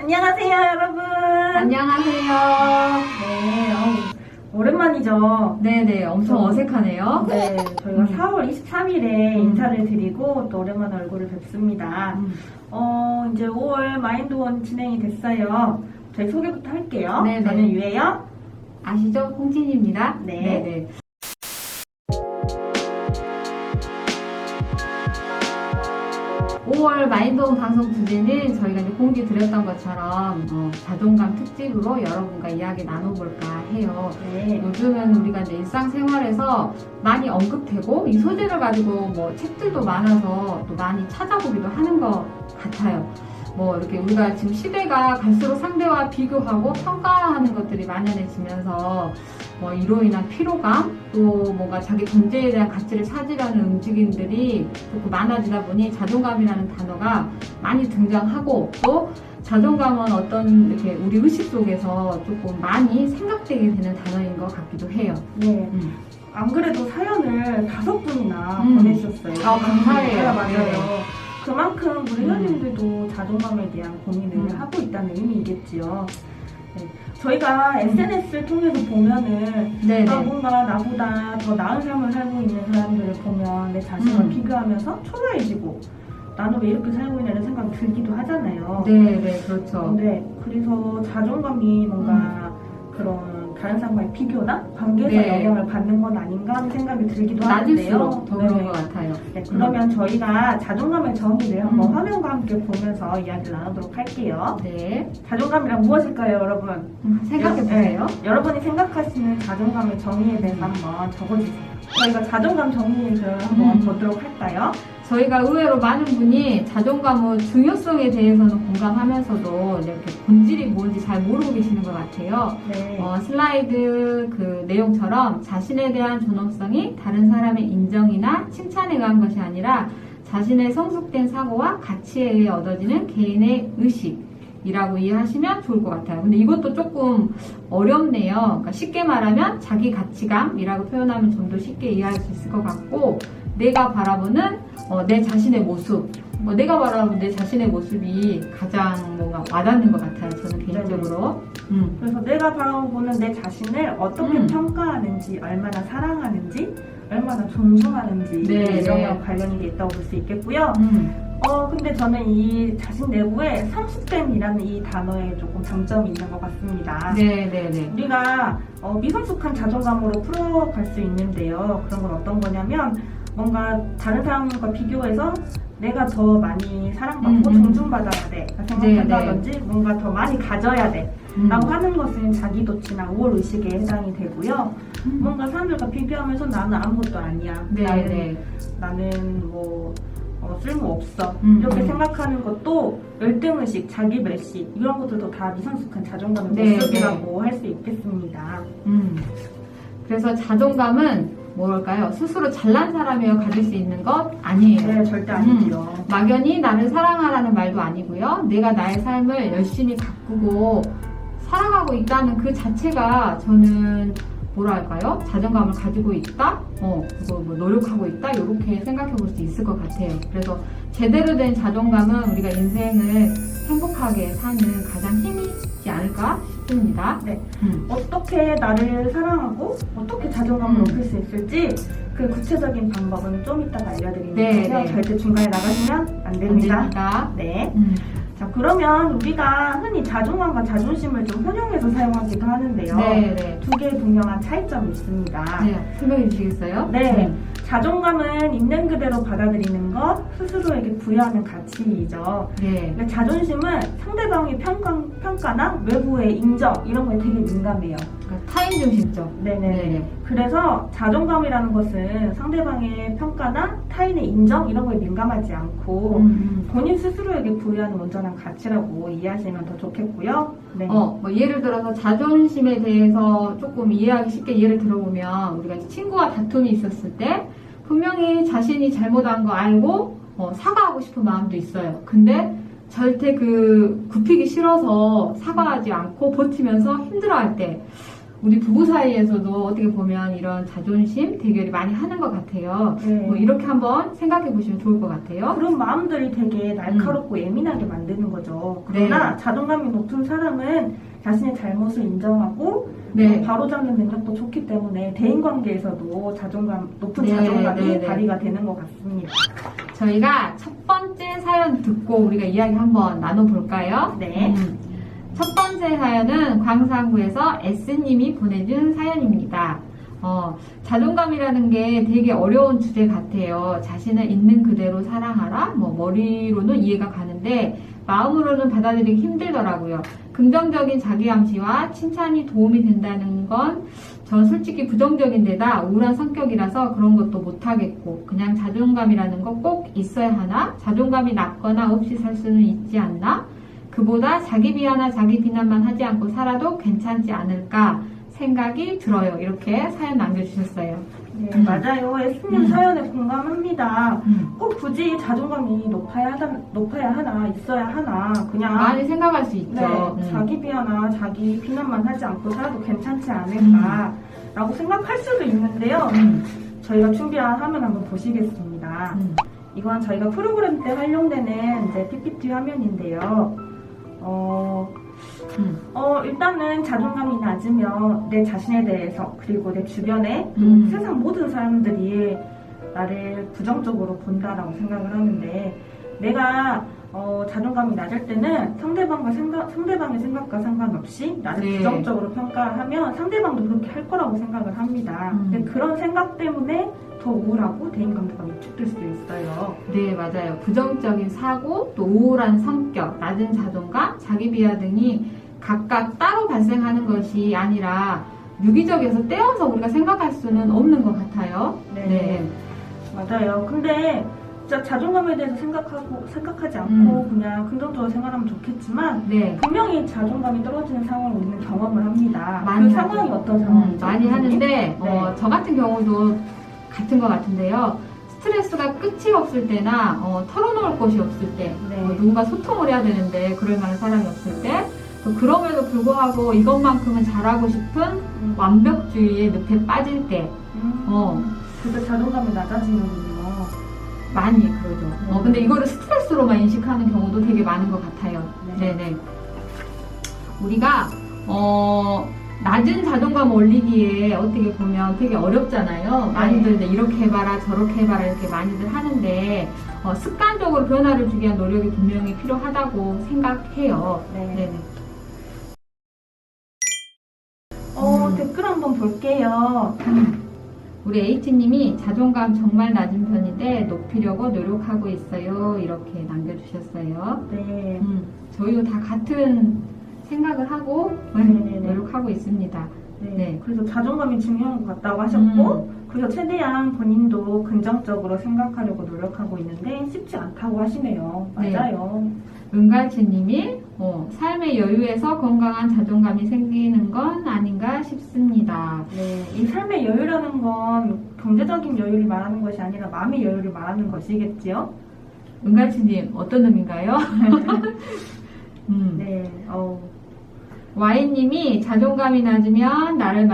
안녕하세요, 여러분. 안녕하세요. 네, 오랜만이죠. 네네, 엄청 어색하네요. 네, 저희가 4월 23일에 인사를 드리고 또 오랜만에 얼굴을 뵙습니다. 음. 이제 5월 마인드원 진행이 됐어요. 저희 소개부터 할게요. 네네. 저는 유혜영. 아시죠? 홍진입니다. 네. 네네. (5월) 마인드홈 방송 주제는 저희가 이제 공지 드렸던 것처럼 자존감 특집으로 여러분과 이야기 나눠볼까 해요. 네. 요즘은 우리가 이제 일상생활에서 많이 언급되고 이 소재를 가지고 뭐 책들도 많아서 또 많이 찾아보기도 하는 것 같아요. 뭐 이렇게 우리가 지금 시대가 갈수록 상대와 비교하고 평가하는 것들이 만연해지면서 뭐 이로 인한 피로감, 또 뭔가 자기 존재에 대한 가치를 찾으려는 움직임들이 조금 많아지다 보니 자존감이라는 단어가 많이 등장하고, 또 자존감은 어떤 이렇게 우리 의식 속에서 조금 많이 생각되게 되는 단어인 것 같기도 해요. 네. 안 그래도 사연을 5분이나 음. 보내주셨어요. 감사해요. 맞아요. 네. 그만큼 우리 회원님들도 자존감에 대한 고민을 하고 있다는 의미이겠지요. 네. 저희가 SNS를 통해서 보면은 네네. 뭔가 나보다 더 나은 삶을 살고 있는 사람들을 보면 내 자신과 비교하면서 초라해지고 나는 왜 이렇게 살고 있냐는 생각이 들기도 하잖아요. 네네, 그렇죠. 네, 그래서 자존감이 뭔가 그런 다른 사람과의 비교나 관계에서 네. 영향을 받는 건 아닌가 하는 생각이 들기도 하는데요. 낮을수록 더 그런 것 같아요. 네, 그러면 저희가 자존감의 정의를 한번 화면과 함께 보면서 이야기를 나누도록 할게요. 네. 자존감이란 무엇일까요, 여러분? 생각해보세요. 네, 여러분이 생각하시는 자존감의 정의에 대해서 한번 적어주세요. 저희가 자존감 정의를 한번 보도록 할까요? 저희가 의외로 많은 분이 자존감의 중요성에 대해서는 공감하면서도 이렇게 본질이 뭔지 잘 모르고 계시는 것 같아요. 네. 슬라이드 그 내용처럼 자신에 대한 존엄성이 다른 사람의 인정이나 칭찬에 의한 것이 아니라 자신의 성숙된 사고와 가치에 의해 얻어지는 개인의 의식이라고 이해하시면 좋을 것 같아요. 근데 이것도 조금 어렵네요. 그러니까 쉽게 말하면 자기 가치감이라고 표현하면 좀 더 쉽게 이해할 수 있을 것 같고, 내가 바라보는 내 자신의 모습, 내가 바라보는 내 자신의 모습이 가장 뭔가 와닿는 것 같아요. 저는 개인적으로. 그래서 내가 바라보는 내 자신을 어떻게 평가하는지, 얼마나 사랑하는지, 얼마나 존중하는지 네, 이런 네. 관련이 있다고 볼 수 있겠고요. 근데 저는 이 자신 내부에 성숙됨이라는 이 단어에 조금 장점이 있는 것 같습니다. 네네네. 우리가 미성숙한 자존감으로 풀어갈 수 있는데요. 그런 건 어떤 거냐면 뭔가 다른 사람과 비교해서 내가 더 많이 사랑받고 존중받아야 돼 생각한다든지 뭔가 더 많이 가져야 돼 라고 하는 것은 자기도취나 우월의식에 해당이 되고요. 뭔가 사람들과 비교하면서 나는 아무것도 아니야. 나는 뭐 쓸모없어 이렇게 생각하는 것도 열등의식, 자기멸시 이런 것들도 다 미성숙한 자존감의 모습이라고 할 수 있겠습니다. 그래서 자존감은 뭘까요? 스스로 잘난 사람이어 가질 수 있는 것 아니에요. 네, 절대 아니죠. 막연히 나를 사랑하라는 말도 아니고요. 내가 나의 삶을 열심히 가꾸고 살아가고 있다는 그 자체가 저는 뭐랄까요? 자존감을 가지고 있다? 그거 뭐 노력하고 있다? 이렇게 생각해 볼 수 있을 것 같아요. 그래서 제대로 된 자존감은 우리가 인생을 행복하게 사는 가장 힘이 있지 않을까 싶습니다. 네. 어떻게 나를 사랑하고 어떻게 자존감을 높일 수 있을지 그 구체적인 방법은 좀 이따가 알려드리니까요. 절대 중간에 나가시면 안 됩니다. 네. 자, 그러면 우리가 흔히 자존감과 자존심을 좀 혼용해서 사용하기도 하는데요. 두 개의 분명한 차이점이 있습니다. 설명해 주시겠어요? 네. 자존감은 있는 그대로 받아들이는 것, 스스로에게 부여하는 가치이죠. 근데 자존심은 상대방의 평가나 외부의 인정 이런 거에 되게 민감해요. 그러니까 타인 중심적. 네네. 그래서 자존감이라는 것은 상대방의 평가나 타인의 인정 이런 거에 민감하지 않고 본인 스스로에게 부여하는 온전한 가치라고 이해하시면 더 좋겠고요. 네. 뭐 예를 들어서 자존심에 대해서 조금 이해하기 쉽게 예를 들어보면, 우리가 친구와 다툼이 있었을 때 분명히 자신이 잘못한 거 알고 사과하고 싶은 마음도 있어요. 근데 절대 그 굽히기 싫어서 사과하지 않고 버티면서 힘들어할 때 우리 부부 사이에서도 어떻게 보면 이런 자존심 대결이 많이 하는 것 같아요. 네. 뭐 이렇게 한번 생각해 보시면 좋을 것 같아요. 그런 마음들이 되게 날카롭고 예민하게 만드는 거죠. 그러나 네. 자존감이 높은 사람은 자신의 잘못을 인정하고 네. 바로잡는 능력도 좋기 때문에 대인관계에서도 높은 네, 자존감이 네, 네. 발휘가 되는 것 같습니다. 저희가 첫 번째 사연 듣고 우리가 이야기 한번 나눠볼까요? 네. 첫 번째 사연은 광산구에서 S님이 보내준 사연입니다. 자존감이라는 게 되게 어려운 주제 같아요. 자신을 있는 그대로 사랑하라. 머리로는 이해가 가는데 마음으로는 받아들이기 힘들더라고요. 긍정적인 자기암시와 칭찬이 도움이 된다는 건 전 솔직히 부정적인 데다 우울한 성격이라서 그런 것도 못하겠고 그냥 자존감이라는 거 꼭 있어야 하나? 자존감이 낮거나 없이 살 수는 있지 않나? 그보다 자기 비하나 자기 비난만 하지 않고 살아도 괜찮지 않을까 생각이 들어요. 이렇게 사연 남겨주셨어요. 네, 맞아요. S님 사연에 공감합니다. 음. 꼭 굳이 자존감이 높아야 하나, 있어야 하나, 그냥 많이 생각할 수 있죠. 네, 자기 비하나 자기 비난만 하지 않고 살아도 괜찮지 않을까라고 생각할 수도 있는데요. 저희가 준비한 화면 한번 보시겠습니다. 이건 저희가 프로그램 때 활용되는 이제 PPT 화면인데요. 일단은 자존감이 낮으면 내 자신에 대해서 그리고 내 주변에 또 세상 모든 사람들이 나를 부정적으로 본다라고 생각을 하는데 내가 자존감이 낮을 때는 상대방의 생각과 상관없이 나를 네. 부정적으로 평가하면 상대방도 그렇게 할 거라고 생각을 합니다. 근데 그런 생각 때문에 더 우울하고 대인관계가 위축될 수도 있어요. 네, 맞아요. 부정적인 사고, 또 우울한 성격, 낮은 자존감, 자기 비하 등이 각각 따로 발생하는 것이 아니라 유기적에서 떼어서 우리가 생각할 수는 없는 것 같아요. 네. 맞아요. 근데 진짜 자존감에 대해서 생각하지 않고 그냥 긍정적으로 생각하면 좋겠지만 네. 분명히 자존감이 떨어지는 상황이 우리는 경험을 합니다. 많이 그 하죠. 상황이 어떤 상황이죠? 많이 하는데 네. 저 같은 경우도 같은 것 같은데요. 스트레스가 끝이 없을 때나 털어놓을 곳이 없을 때 네. 누군가 소통을 해야 되는데 그럴 만한 사람이 없을 때 또 그럼에도 불구하고 이것만큼은 잘하고 싶은 완벽주의의 늪에 빠질 때 그래서 자존감이 낮아지는군요. 많이 그러죠. 근데 이거를 스트레스로만 인식하는 경우도 되게 많은 것 같아요. 네. 네네. 우리가 낮은 자존감 올리기에 어떻게 보면 되게 어렵잖아요. 많이들 이제 이렇게 해봐라 저렇게 해봐라 이렇게 많이들 하는데 습관적으로 변화를 주기 위한 노력이 분명히 필요하다고 생각해요. 네. 네네. 댓글 한번 볼게요. 우리 H님이 자존감 정말 낮은 편인데 높이려고 노력하고 있어요. 이렇게 남겨주셨어요. 네. 저희도 다 같은 생각을 하고 네네네. 노력하고 있습니다. 네. 네. 그래서 자존감이 중요한 것 같다고 하셨고, 그래서 최대한 본인도 긍정적으로 생각하려고 노력하고 있는데 쉽지 않다고 하시네요. 네. 맞아요. 은갈치님이 삶의 여유에서 건강한 자존감이 생기는 건 아닌가 싶습니다. 네. 이 삶의 여유라는 건 경제적인 여유를 말하는 것이 아니라 마음의 여유를 말하는 것이겠지요? 은갈치님 어떤 의미인가요? 네. Y님이 자존감이 낮으면 나를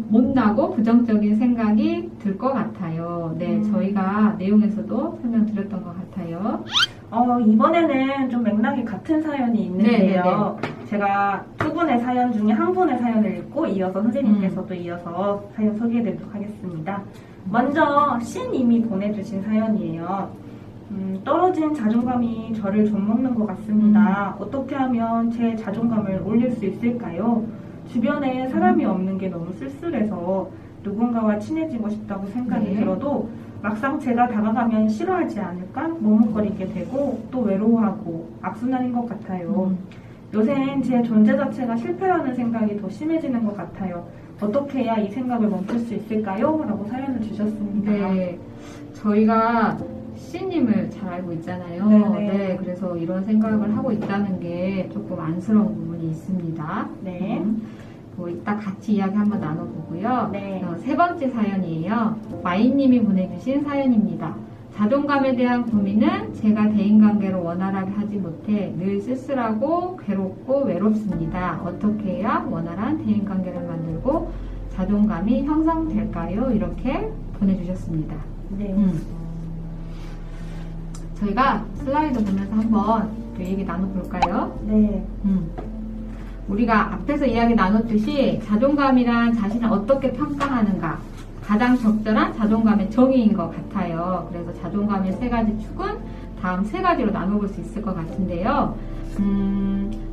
못나고 부정적인 생각이 들 것 같아요. 네, 저희가 내용에서도 설명드렸던 것 같아요. 이번에는 좀 맥락이 같은 사연이 있는데요. 제가 두 분의 사연 중에 한 분의 사연을 읽고 이어서 선생님께서도 이어서 사연 소개해드리도록 하겠습니다. 먼저 C님이 보내주신 사연이에요. 떨어진 자존감이 저를 좀먹는 것 같습니다. 어떻게 하면 제 자존감을 올릴 수 있을까요? 주변에 사람이 없는 게 너무 쓸쓸해서 누군가와 친해지고 싶다고 생각이 들어도 막상 제가 다가가면 싫어하지 않을까? 머뭇거리게 되고 또 외로워하고 악순환인 것 같아요. 요새는 제 존재 자체가 실패라는 생각이 더 심해지는 것 같아요. 어떻게 해야 이 생각을 멈출 수 있을까요? 라고 사연을 주셨습니다. 네, 저희가 C님을 잘 알고 있잖아요. 네네. 네, 그래서 이런 생각을 하고 있다는 게 조금 안쓰러운 부분이 있습니다. 네. 이따 같이 이야기 한번 나눠보고요. 네. 세 번째 사연이에요. Y님이 보내주신 사연입니다. 자존감에 대한 고민은 제가 대인관계를 원활하게 하지 못해 늘 쓸쓸하고 괴롭고 외롭습니다. 어떻게 해야 원활한 대인관계를 만들고 자존감이 형성될까요? 이렇게 보내주셨습니다. 네. 저희가 슬라이드 보면서 한번 또 얘기 나눠볼까요? 네. 우리가 앞에서 이야기 나눴듯이 자존감이란 자신을 어떻게 평가하는가 가장 적절한 자존감의 정의인 것 같아요. 그래서 자존감의 세 가지 축은 다음 세 가지로 나눠볼 수 있을 것 같은데요.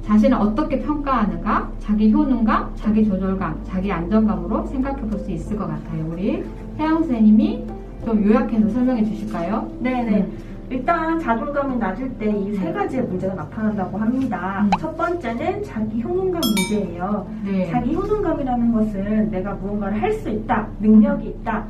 자신을 어떻게 평가하는가, 자기 효능감, 자기 조절감, 자기 안정감으로 생각해 볼 수 있을 것 같아요. 우리 혜영 선생님이 좀 요약해서 설명해 주실까요? 네네. 일단 자존감이 낮을 때 이 세 가지의 문제가 나타난다고 합니다. 첫 번째는 자기 효능감 문제예요. 네. 자기 효능감이라는 것은 내가 무언가를 할 수 있다, 능력이 있다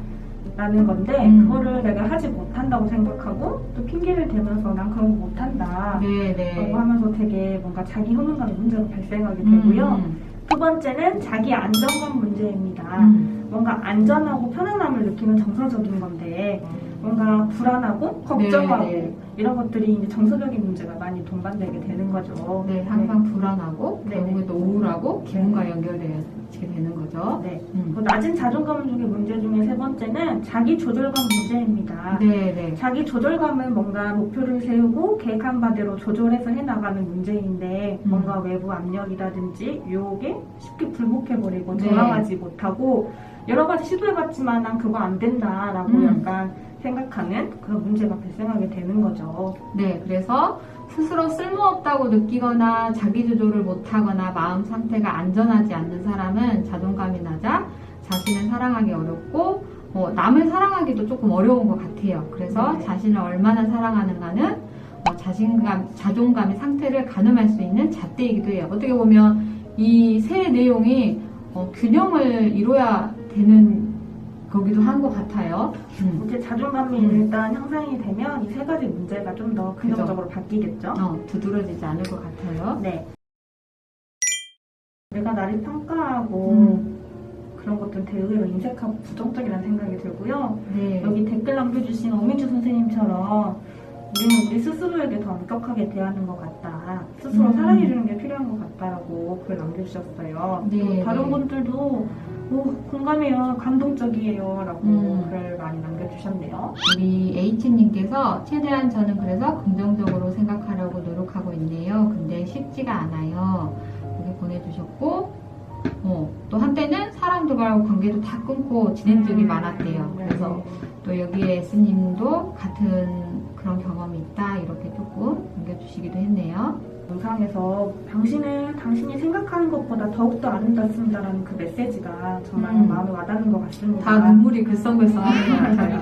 라는 건데 그거를 내가 하지 못한다고 생각하고 또 핑계를 대면서 난 그런 거 못한다 네. 라고 하면서 되게 뭔가 자기 효능감의 문제가 발생하게 되고요. 두 번째는 자기 안정감 문제입니다. 뭔가 안전하고 편안함을 느끼는 정서적인 건데 뭔가 불안하고 걱정하고 네. 이런 것들이 이제 정서적인 문제가 많이 동반되게 되는 거죠. 네, 항상 불안하고 네. 결국에 또 우울하고 기분과 연결되게 되는 거죠. 네. 그 낮은 자존감 중에 문제 중에 세 번째는 자기 조절감 문제입니다. 네. 자기 조절감은 뭔가 목표를 세우고 계획한 바대로 조절해서 해나가는 문제인데 뭔가 외부 압력이라든지 유혹에 쉽게 굴복해버리고 네. 저항하지 못하고 여러 가지 시도해봤지만 난 그거 안 된다라고 약간 생각하는 그런 문제가 발생하게 되는 거죠. 네, 그래서 스스로 쓸모없다고 느끼거나 자기 조절을 못하거나 마음 상태가 안전하지 않는 사람은 자존감이 낮아 자신을 사랑하기 어렵고 남을 사랑하기도 조금 어려운 것 같아요. 그래서 네. 자신을 얼마나 사랑하는가는 자존감의 상태를 가늠할 수 있는 잣대이기도 해요. 어떻게 보면 이 세 내용이 균형을 이뤄야 되는 거기도 한 것 같아요. 이제 자존감이 일단 향상이 되면 이 세 가지 문제가 좀 더 긍정적으로 바뀌겠죠. 두드러지지 않을 것 같아요. 네. 내가 나를 평가하고 그런 것들은 되게 의외로 인색하고 부정적이라는 생각이 들고요. 네. 여기 댓글 남겨주신 어민주 선생님처럼 우리는 우리 스스로에게 더 엄격하게 대하는 것 같다. 스스로 사랑해주는 게 필요한 것 같다라고 글 남겨주셨어요. 네, 또 다른 네. 분들도 공감해요, 감동적이에요 라고 글 많이 남겨주셨네요. 우리 H님께서 최대한 저는 그래서 긍정적으로 생각하려고 노력하고 있네요. 근데 쉽지가 않아요. 이렇게 보내주셨고 또 한때는 사람들과 관계도 다 끊고 지낸 적이 많았대요. 그래서 또 여기에 S님도 같은 그런 경험이 있다 이렇게 조금 남겨주시기도 했네요. 영상에서 당신이 생각하는 것보다 더욱더 아름답습니다라는 그 메시지가 정말 마음에 와닿는 것 같습니다. 다 눈물이 글썽글썽하는 것 같아요.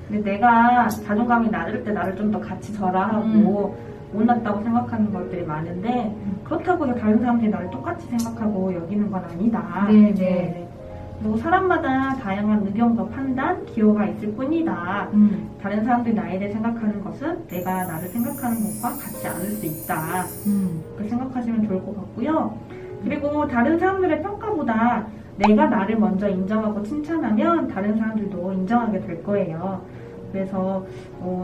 근데 내가 자존감이 낮을 때 나를 좀 더 같이 절하하고 못났다고 생각하는 것들이 많은데 그렇다고 다른 사람들이 나를 똑같이 생각하고 여기는 건 아니다. 네. 그리고 사람마다 다양한 의견과 판단, 기호가 있을 뿐이다. 다른 사람들이 나에 대해 생각하는 것은 내가 나를 생각하는 것과 같지 않을 수 있다. 그렇게 생각하시면 좋을 것 같고요. 그리고 다른 사람들의 평가보다 내가 나를 먼저 인정하고 칭찬하면 다른 사람들도 인정하게 될 거예요. 그래서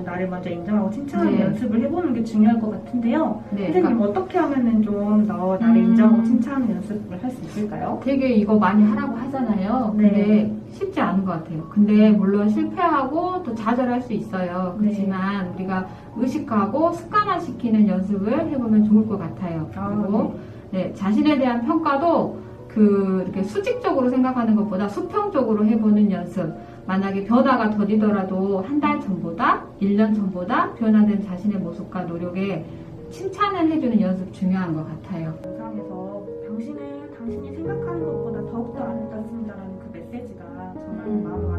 나를 먼저 인정하고 칭찬하는 연습을 해보는 게 중요할 것 같은데요. 선생님 어떻게 하면은 좀 더 나를 인정하고 칭찬하는 연습을 할 수 있을까요? 되게 이거 많이 하라고 하잖아요. 근데 쉽지 않은 것 같아요. 근데 물론 실패하고 또 좌절할 수 있어요. 그렇지만 우리가 의식하고 습관화시키는 연습을 해보면 좋을 것 같아요. 그리고 자신에 대한 평가도 이렇게 수직적으로 생각하는 것보다 수평적으로 해보는 연습. 만약에 변화가 더디더라도 한 달 전보다 1년 전보다 변화된 자신의 모습과 노력에 칭찬을 해주는 연습 중요한 것 같아요. 영상에서 당신이 생각하는 것보다 더욱더 아름답습니다라는 그 메시지가 정말 마음에